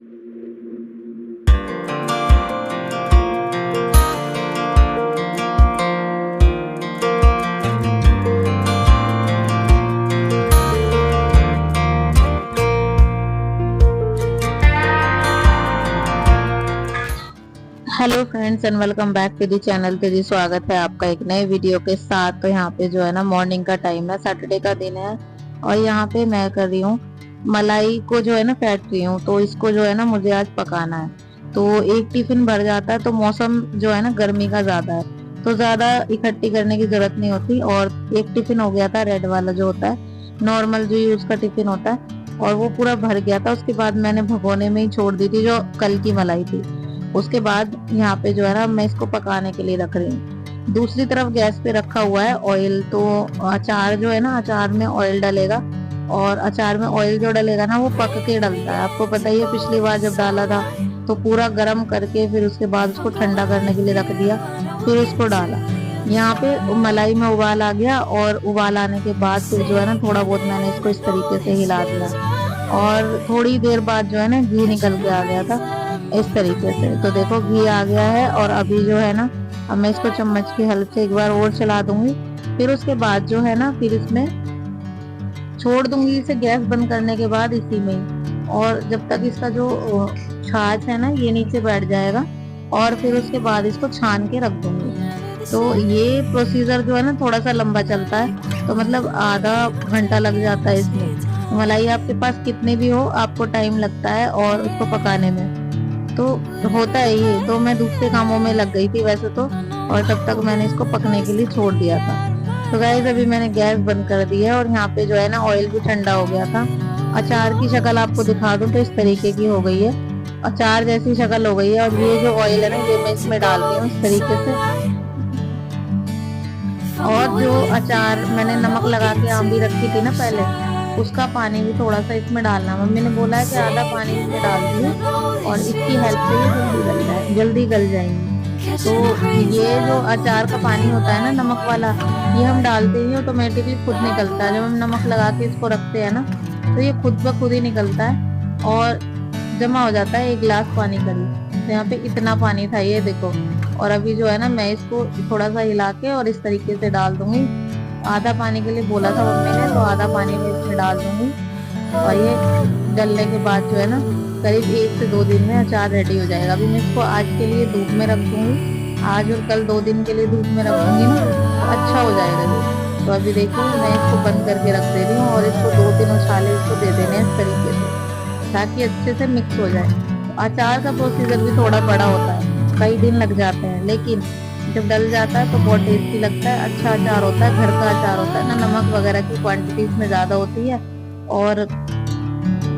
Hello friends and welcome back to the channel. तो जी स्वागत है आपका एक नए वीडियो के साथ। तो यहाँ पे जो है ना मॉर्निंग का टाइम है, सैटरडे का दिन है और यहाँ पे मैं कर रही हूँ मलाई को जो है ना फेंट रही हूँ। तो इसको जो है ना मुझे आज पकाना है। तो एक टिफिन भर जाता है। तो मौसम जो है ना गर्मी का ज्यादा है तो ज्यादा इकट्ठी करने की जरूरत नहीं होती। और एक टिफिन हो गया था रेड वाला जो होता है नॉर्मल जो यूज का टिफिन होता है, और वो पूरा भर गया था। उसके बाद मैंने भगोने में ही छोड़ दी थी जो कल की मलाई थी। उसके बाद यहाँ पे जो है ना मैं इसको पकाने के लिए रख रही हूँ। दूसरी तरफ गैस पे रखा हुआ है ऑयल। तो अचार जो है ना, अचार में ऑयल डलेगा और अचार में ऑयल जो डलेगा ना वो पक के डलता है। आपको पता ही है, पिछली बार जब डाला था तो पूरा गर्म करके फिर उसके बाद उसको ठंडा करने के लिए रख दिया, फिर उसको डाला। यहाँ पे मलाई में उबाल आ गया और उबाल आने के बाद फिर जो है ना थोड़ा बहुत मैंने इसको इस तरीके से हिला दिया और थोड़ी देर बाद जो है ना घी निकल के आ गया था इस तरीके से। तो देखो घी आ गया है और अभी जो है ना अब मैं इसको चम्मच की हेल्प से एक बार और चला दूंगी। फिर उसके बाद जो है ना फिर इसमें छोड़ दूंगी इसे गैस बंद करने के बाद इसी में। और जब तक इसका जो छाछ है ना ये नीचे बैठ जाएगा और फिर उसके बाद इसको छान के रख दूंगी। तो ये प्रोसीजर जो है ना थोड़ा सा लंबा चलता है, तो मतलब आधा घंटा लग जाता है इसमें। मलाई आपके पास कितनी भी हो आपको टाइम लगता है और उसको पकाने में तो होता है ये। तो मैं दूसरे कामों में लग गई थी वैसे तो, और तब तक मैंने इसको पकने के लिए छोड़ दिया था। तो गाइस अभी मैंने गैस बंद कर दी है और यहाँ पे जो है ना ऑयल भी ठंडा हो गया था। अचार की शक्ल आपको दिखा दूं तो इस तरीके की हो गई है, अचार जैसी शक्ल हो गई है। और ये जो ऑयल है ना ये मैं इसमें डाल रही हूँ इस तरीके से। और जो अचार मैंने नमक लगा के आम भी रखी थी ना पहले, उसका पानी भी थोड़ा सा इसमें डालना। मम्मी ने बोला है कि आधा पानी इसमें डाल दिए और इसकी हेल्प से ये जल्दी गल जाएंगी। तो ये जो अचार का पानी होता है ना नमक वाला, ये हम डालते ही ऑटोमेटिकली खुद निकलता है। जब हम नमक लगा के इसको रखते हैं ना तो ये खुद ब खुद ही निकलता है और जमा हो जाता है एक गिलास पानी करीब। तो यहाँ पे इतना पानी था ये देखो। और अभी जो है ना मैं इसको थोड़ा सा हिला के और इस तरीके से डाल दूंगी। आधा पानी के लिए बोला था मम्मी ने, तो आधा पानी में इसमें डाल दूंगी। और ये डलने के बाद जो है ना करीब 1 से 2 दिन में अचार रेडी हो जाएगा। अभी मैं इसको आज के लिए धूप में रख दूंगी, आज और कल 2 दिन के लिए धूप में रख दूंगी ना तो अच्छा हो जाएगा ये। तो अभी देखिए मैं इसको बंद करके रख दे रही हूँ और इसको 2-3 उछाले इसको दे देने इस तरीके से ताकि अच्छे से मिक्स हो जाए। तो अचार का प्रोसीजर भी थोड़ा बड़ा होता है, कई दिन लग जाते हैं, लेकिन जब डल जाता है तो बहुत टेस्टी लगता है। अच्छा अचार होता है, घर का अचार होता है ना, नमक वगैरह की क्वांटिटी इसमें ज्यादा होती है और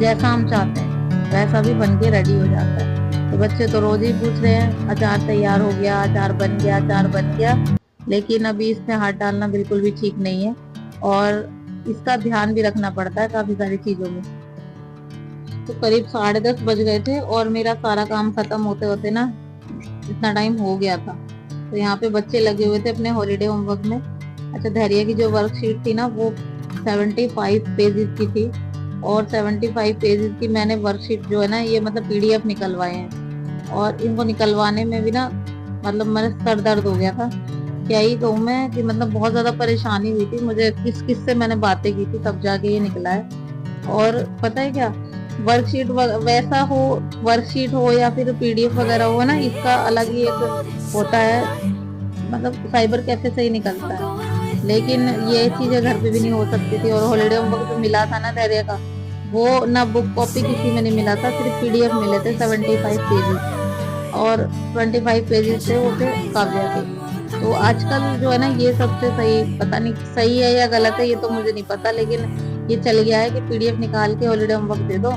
जैसा हम चाहते हैं वैसा भी बन के रेडी हो जाता है। तो बच्चे तो रोज ही पूछ रहे हैं अचार तैयार हो गया, अचार बन गया, अचार बन गया। लेकिन अभी इसमें हाथ डालना बिल्कुल भी ठीक नहीं है और इसका ध्यान भी रखना पड़ता है काफी सारी चीजों में। तो करीब 10:30 बज गए थे और मेरा सारा काम खत्म होते होते ना इतना टाइम हो गया था। तो यहाँ पे बच्चे लगे हुए थे अपने हॉलीडे होमवर्क में। अच्छा, धैर्य की जो वर्कशीट थी ना वो 75 पेजेस की थी और 75 पेजेस की मैंने वर्कशीट जो है ना ये मतलब PDF निकलवाए हैं। और इनको निकलवाने में भी ना मतलब मेरा सर दर्द हो गया था। क्या ही कहूँ मैं कि मतलब बहुत ज्यादा परेशानी हुई थी मुझे, किस किस से मैंने बातें की थी तब जाके ये निकला है। और पता है क्या, वर्कशीट वैसा हो, वर्कशीट हो या फिर PDF वगैरह हो ना, इसका अलग ही एक होता है, मतलब साइबर कैफे से ही निकलता है। लेकिन ये चीजें घर पे भी नहीं हो सकती थी। और हॉलीडे होमवर्क जो मिला था ना धैर्य का, वो ना बुक कॉपी किसी में नहीं मिला था, सिर्फ PDF मिले थे 75 पेजेस और 25 पेजेस थे वो थे काव्या के। तो आजकल जो है ना ये सबसे सही, पता नहीं सही है या गलत है ये तो मुझे नहीं पता, लेकिन ये चल गया है कि PDF निकाल के हॉलीडे होमवर्क दे दो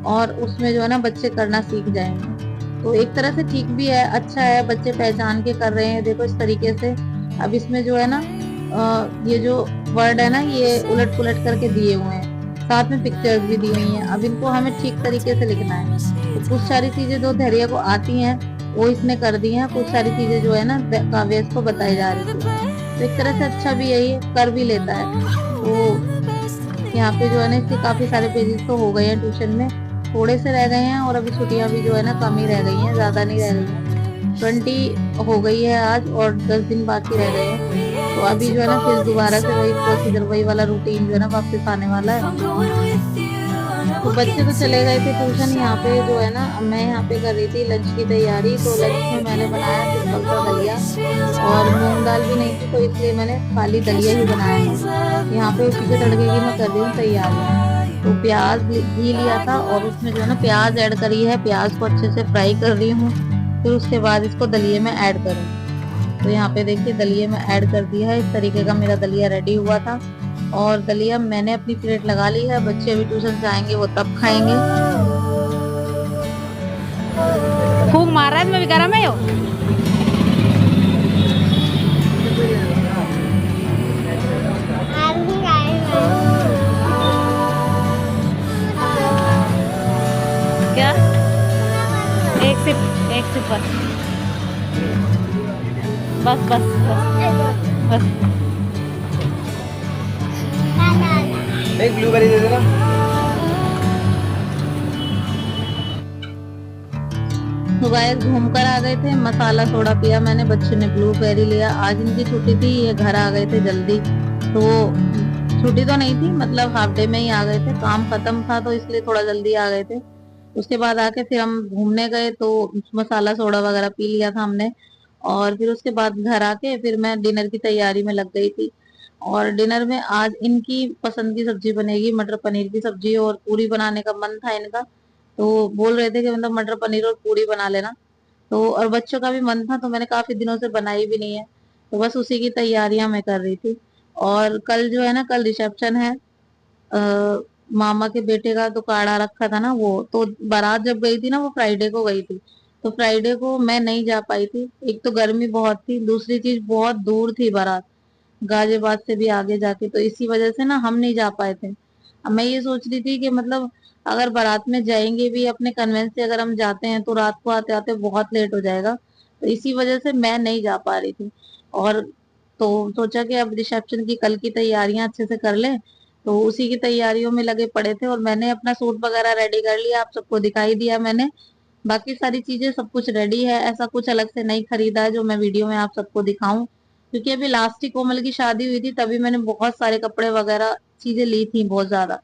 और उसमें जो है ना बच्चे करना सीख जाएंगे। तो एक तरह से ठीक भी है, अच्छा है, बच्चे पहचान के कर रहे हैं देखो इस तरीके से। अब इसमें जो है ना ये जो वर्ड है ना ये उलट पुलट करके दिए हुए हैं, साथ में पिक्चर्स भी दी हुई हैं। अब इनको हमें ठीक तरीके से लिखना है। तो कुछ सारी चीजें जो धैर्य को आती हैं वो इसने कर दी हैं, कुछ सारी चीजें जो है ना काव्य इसको बताई जा रही थी। तो एक तरह से अच्छा भी है, ये कर भी लेता है। तो यहाँ पे जो है ना इसके काफी सारे पेजेस तो हो गए हैं ट्यूशन में। थोड़े से रह गए हैं और अभी छुट्टियां भी जो है ना कम ही रह गई हैं, ज्यादा नहीं रह गई हैं। 20 हो गई है आज और 10 दिन बाकी रह गए हैं। तो अभी जो है ना फिर दोबारा से वही प्रोसीजर, वही वाला रूटीन जो है ना वापस आने वाला है। तो बच्चे तो चले गए थे ट्यूशन। यहाँ पे जो है ना मैं यहाँ पे कर रही थी लंच की तैयारी। तो लंच में मैंने बनाया सिंपल सा दलिया, और मूंग दाल भी नहीं थी तो इसलिए मैंने खाली दलिया ही बनाया है। यहाँ पे उसी के तड़के की मैं कर रही हूँ तैयारी। तो प्याज घी लिया था और उसमें जो है ना प्याज ऐड करी है, प्याज को अच्छे से फ्राई कर रही हूँ। फिर उसके बाद इसको दलिये में ऐड करूँ। तो यहाँ पे देखिए दलिये में ऐड कर दिया है। इस तरीके का मेरा दलिया रेडी हुआ था। और दलिया मैंने अपनी प्लेट लगा ली है। बच्चे अभी ट्यूशन से आएंगे वो तब खाएंगे। फूंक मार रहा है, मैं भी गरम है यो। क्या? एक सिप बस बस बस बस। एक ब्लूबेरी दे देना। तो गाइस घूमकर आ गए थे, मसाला सोडा पिया मैंने, बच्चे ने ब्लूबेरी लिया। आज इनकी छुट्टी थी, ये घर आ गए थे जल्दी। तो छुट्टी तो नहीं थी, मतलब हाफ डे में ही आ गए थे, काम खत्म था तो इसलिए थोड़ा जल्दी आ गए थे। उसके बाद आके फिर हम घूमने गए तो मसाला सोडा वगैरह पी लिया था हमने। और फिर उसके बाद घर आके फिर मैं डिनर की तैयारी में लग गई थी। और डिनर में आज इनकी पसंद की सब्जी बनेगी, मटर पनीर की सब्जी, और पूरी बनाने का मन था इनका। तो बोल रहे थे कि मतलब मटर पनीर और पूरी बना लेना। तो और बच्चों का भी मन था, तो मैंने काफी दिनों से बनाई भी नहीं है, तो बस उसी की तैयारियां मैं कर रही थी। और कल जो है ना, कल रिसेप्शन है मामा के बेटे का। तो कार्ड आ रखा था ना, वो तो बारात जब गई थी ना वो फ्राइडे को गई थी। तो फ्राइडे को मैं नहीं जा पाई थी। एक तो गर्मी बहुत थी, दूसरी चीज बहुत दूर थी बारात, गाजियाबाद से भी आगे जाके, तो इसी वजह से ना हम नहीं जा पाए थे। अब मैं ये सोच रही थी कि मतलब अगर बारात में जाएंगे भी अपने कन्वेंस से, अगर हम जाते हैं तो रात को आते आते बहुत लेट हो जाएगा। तो इसी वजह से मैं नहीं जा पा रही थी। और तो सोचा कि अब रिसेप्शन की कल की तैयारियां अच्छे से कर लें। तो उसी की तैयारियों में लगे पड़े थे, और मैंने अपना सूट वगैरह रेडी कर लिया, आप सबको दिखाई दिया मैंने। बाकी सारी चीजें सब कुछ रेडी है, ऐसा कुछ अलग से नहीं खरीदा है जो मैं वीडियो में आप सबको दिखाऊं। क्योंकि अभी लास्ट ही कोमल की शादी हुई थी, तभी मैंने बहुत सारे कपड़े वगैरह चीजें ली थी बहुत ज्यादा।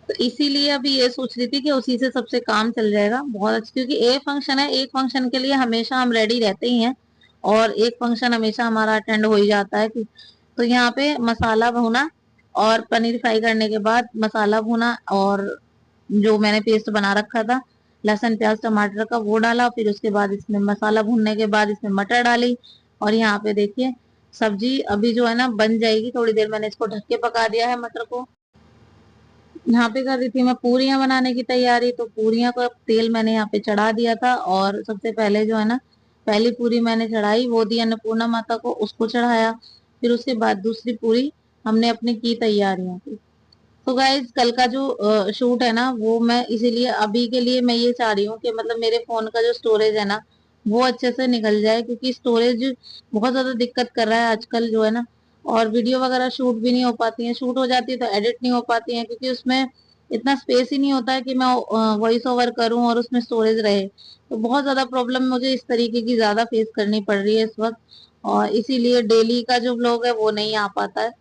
तो इसीलिए अभी ये सोच रही थी कि उसी से सबसे काम चल जाएगा बहुत अच्छा, क्योंकि एक फंक्शन है, एक फंक्शन के लिए हमेशा हम रेडी रहते ही हैं, और एक फंक्शन हमेशा हमारा अटेंड हो ही जाता है कि। तो यहाँ पे मसाला भुना और पनीर फ्राई करने के बाद मसाला भुना, और जो मैंने पेस्ट बना रखा था लहसुन प्याज टमाटर का वो डाला। फिर उसके बाद इसमें मसाला भुनने के बाद इसमें मटर डाली। और यहाँ पे देखिए सब्जी अभी जो है ना बन जाएगी थोड़ी देर, मैंने इसको ढक के पका दिया है मटर को। यहाँ पे कर रही थी मैं पूरियां बनाने की तैयारी। तो पूरियां को तेल मैंने यहाँ पे चढ़ा दिया था, और सबसे पहले जो है ना पहली पूरी मैंने चढ़ाई वो दी अन्नपूर्णा माता को, उसको चढ़ाया। फिर उसके बाद दूसरी पूरी हमने अपनी की तैयारियां की। तो गाइज कल का जो शूट है ना, वो मैं इसीलिए अभी के लिए मैं ये चाह रही हूँ कि मतलब मेरे फोन का जो स्टोरेज है ना वो अच्छे से निकल जाए, क्योंकि स्टोरेज बहुत ज्यादा दिक्कत कर रहा है आजकल जो है ना। और वीडियो वगैरह शूट भी नहीं हो पाती है, शूट हो जाती है तो एडिट नहीं हो पाती है, क्योंकि उसमें इतना स्पेस ही नहीं होता है कि मैं वॉइस ओवर करूं और उसमें स्टोरेज रहे। तो बहुत ज्यादा प्रॉब्लम मुझे इस तरीके की ज्यादा फेस करनी पड़ रही है इस वक्त। और इसीलिए डेली का जो व्लॉग है वो नहीं आ पाता है,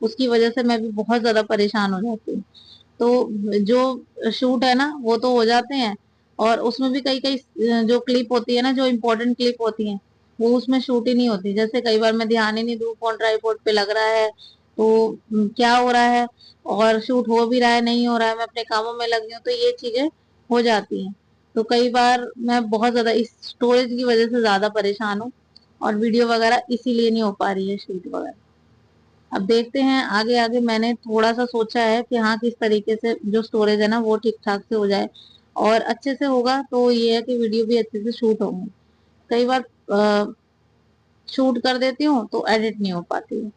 उसकी वजह से मैं भी बहुत ज्यादा परेशान हो जाती हूँ। तो जो शूट है ना वो तो हो जाते हैं, और उसमें भी कई कई जो क्लिप होती है ना, जो इम्पोर्टेंट क्लिप होती है वो उसमें शूट ही नहीं होती। जैसे कई बार मैं ध्यान ही नहीं दूँ, फोन ट्राइपॉड पे लग रहा है तो क्या हो रहा है, और शूट हो भी रहा है नहीं हो रहा है, मैं अपने कामों में लगी हूँ, तो ये चीजें हो जाती हैं। तो कई बार मैं बहुत ज्यादा इस स्टोरेज की वजह से ज्यादा परेशान हूँ, और वीडियो वगैरह इसीलिए नहीं हो पा रही है शूट वगैरह। अब देखते हैं आगे आगे, मैंने थोड़ा सा सोचा है कि हाँ किस तरीके से जो स्टोरेज है ना वो ठीक ठाक से हो जाए, और अच्छे से होगा तो ये है कि वीडियो भी अच्छे से शूट होंगे। कई बार शूट कर देती हूँ तो एडिट नहीं हो पाती है,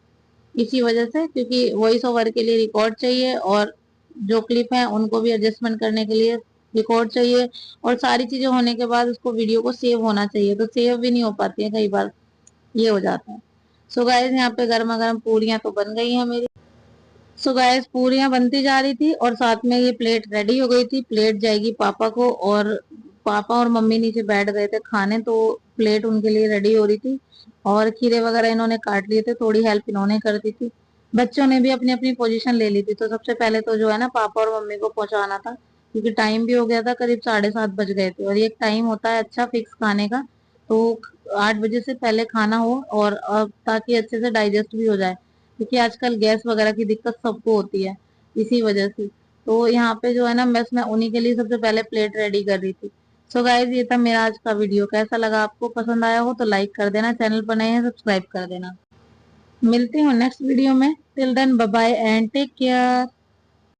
इसी वजह से, क्योंकि वॉइस ओवर के लिए रिकॉर्ड चाहिए, और जो क्लिप है उनको भी एडजस्टमेंट करने के लिए रिकॉर्ड चाहिए, और सारी चीजें होने के बाद उसको वीडियो को सेव होना चाहिए, तो सेव भी नहीं हो पाती है कई बार, ये हो जाता है। सो गाइस यहाँ पे गर्मा गर्म पूरियां तो बन गई हैं मेरी। सो गाइस पूरियां बनती जा रही थी और साथ में ये प्लेट रेडी हो गई थी। प्लेट जाएगी पापा को, और पापा और मम्मी नीचे बैठ गए थे खाने, तो प्लेट उनके लिए रेडी हो रही थी। और खीरे वगैरह इन्होंने काट लिए थे, थोड़ी हेल्प इन्होंने कर दी थी। बच्चों ने भी अपनी अपनी पोजीशन ले ली थी। तो सबसे पहले तो जो है ना पापा और मम्मी को पहुंचाना था, क्योंकि टाइम भी हो गया था, करीब 7:30 बज गए थे। और ये एक टाइम होता है अच्छा फिक्स खाने का, तो 8 बजे से पहले खाना हो, और ताकि अच्छे से डाइजेस्ट भी हो जाए, क्योंकि आजकल गैस वगैरह की दिक्कत सबको होती है इसी वजह से। तो यहाँ पे जो है ना बस मैं उन्हीं के लिए सबसे पहले प्लेट रेडी कर रही थी। सो गाइज ये था मेरा आज का वीडियो। कैसा लगा आपको? पसंद आया हो तो लाइक कर देना, चैनल पर नए हैं सब्सक्राइब कर देना। मिलती हूँ नेक्स्ट वीडियो में। Till then bye bye and take care.